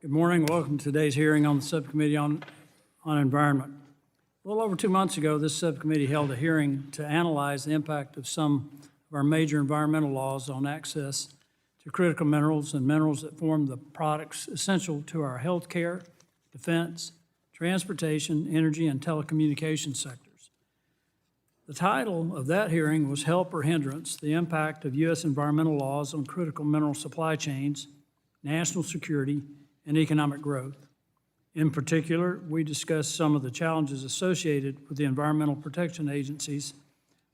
Good morning. Welcome to today's hearing on the Subcommittee on Environment. A little over 2 months ago, this subcommittee held a hearing to analyze the impact of some of our major environmental laws on access to critical minerals and minerals that form the products essential to our healthcare, defense, transportation, energy, and telecommunications sectors. The title of that hearing was Help or Hindrance: The Impact of U.S. Environmental Laws on Critical Mineral Supply Chains, National Security, and Economic Growth. In particular, we discussed some of the challenges associated with the Environmental Protection Agency's,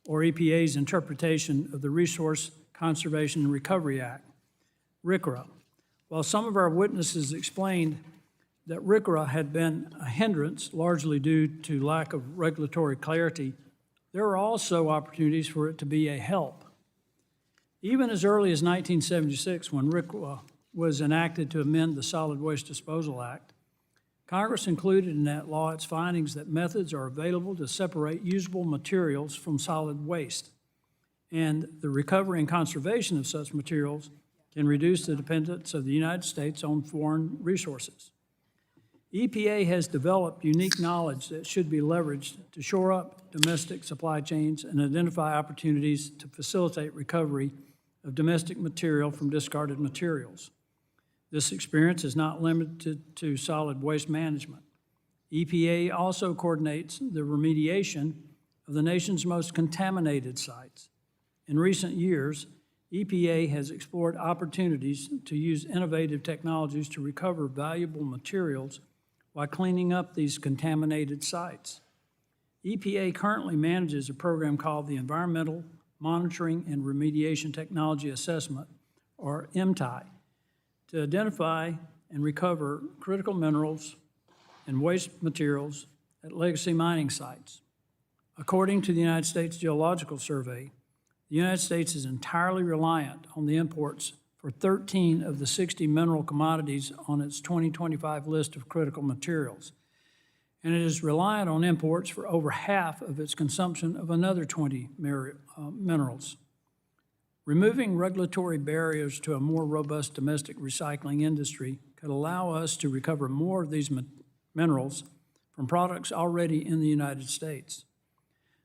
or EPA's, interpretation of the Resource Conservation and Recovery Act, RCRA. While some of our witnesses explained that RCRA had been a hindrance, largely due to lack of regulatory clarity, there are also opportunities for it to be a help. Even as early as 1976, when RCRA was enacted to amend the Solid Waste Disposal Act, Congress included in that law its findings that methods are available to separate usable materials from solid waste, and the recovery and conservation of such materials can reduce the dependence of the United States on foreign resources. EPA has developed unique knowledge that should be leveraged to shore up domestic supply chains and identify opportunities to facilitate recovery of domestic material from discarded materials. This experience is not limited to solid waste management. EPA also coordinates the remediation of the nation's most contaminated sites. In recent years, EPA has explored opportunities to use innovative technologies to recover valuable materials while cleaning up these contaminated sites. EPA currently manages a program called the Environmental Monitoring and Remediation Technology Assessment, or MTI, to identify and recover critical minerals and waste materials at legacy mining sites. According to the United States Geological Survey, the United States is entirely reliant on the imports for 13 of the 60 mineral commodities on its 2025 list of critical materials, and it is reliant on imports for over half of its consumption of another 20 minerals. Removing regulatory barriers to a more robust domestic recycling industry could allow us to recover more of these minerals from products already in the United States.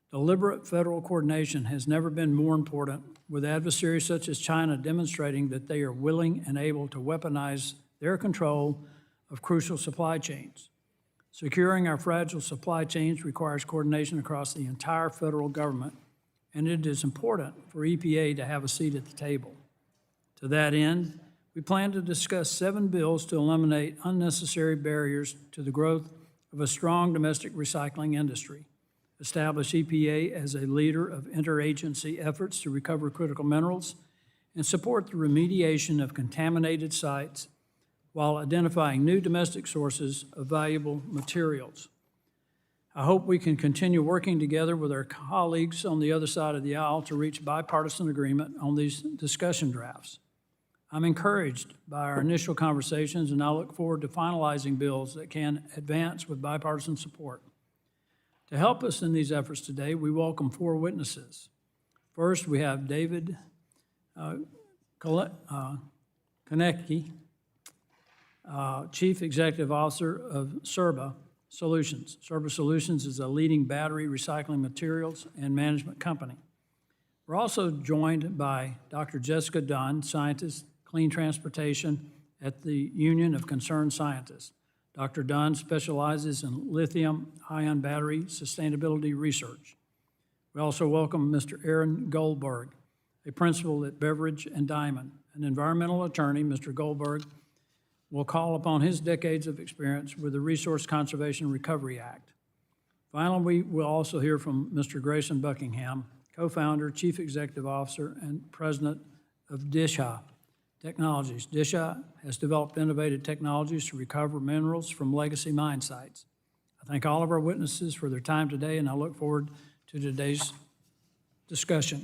Deliberate federal coordination has never been more important, with adversaries such as China demonstrating that they are willing and able to weaponize their control of crucial supply chains. Securing our fragile supply chains requires coordination across the entire federal government, and it is important for EPA to have a seat at the table. To that end, we plan to discuss 7 bills to eliminate unnecessary barriers to the growth of a strong domestic recycling industry, establish EPA as a leader of interagency efforts to recover critical minerals, and support the remediation of contaminated sites while identifying new domestic sources of valuable materials. I hope we can continue working together with our colleagues on the other side of the aisle to reach bipartisan agreement on these discussion drafts. I'm encouraged by our initial conversations, and I look forward to finalizing bills that can advance with bipartisan support. To help us in these efforts today, we welcome 4 witnesses. First, we have David Konecki, Chief Executive Officer of SERBA Solutions. SERBA Solutions is a leading battery recycling materials and management company. We're also joined by Dr. Jessica Dunn, scientist, clean transportation at the Union of Concerned Scientists. Dr. Dunn specializes in lithium-ion battery sustainability research. We also welcome Mr. Aaron Goldberg, a principal at Beveridge and Diamond. An environmental attorney, Mr. Goldberg will call upon his decades of experience with the Resource Conservation and Recovery Act. Finally, we will also hear from Mr. Grayson Buckingham, co-founder, chief executive officer, and president of DISHA Technologies. DISHA has developed innovative technologies to recover minerals from legacy mine sites. I thank all of our witnesses for their time today, and I look forward to today's discussion.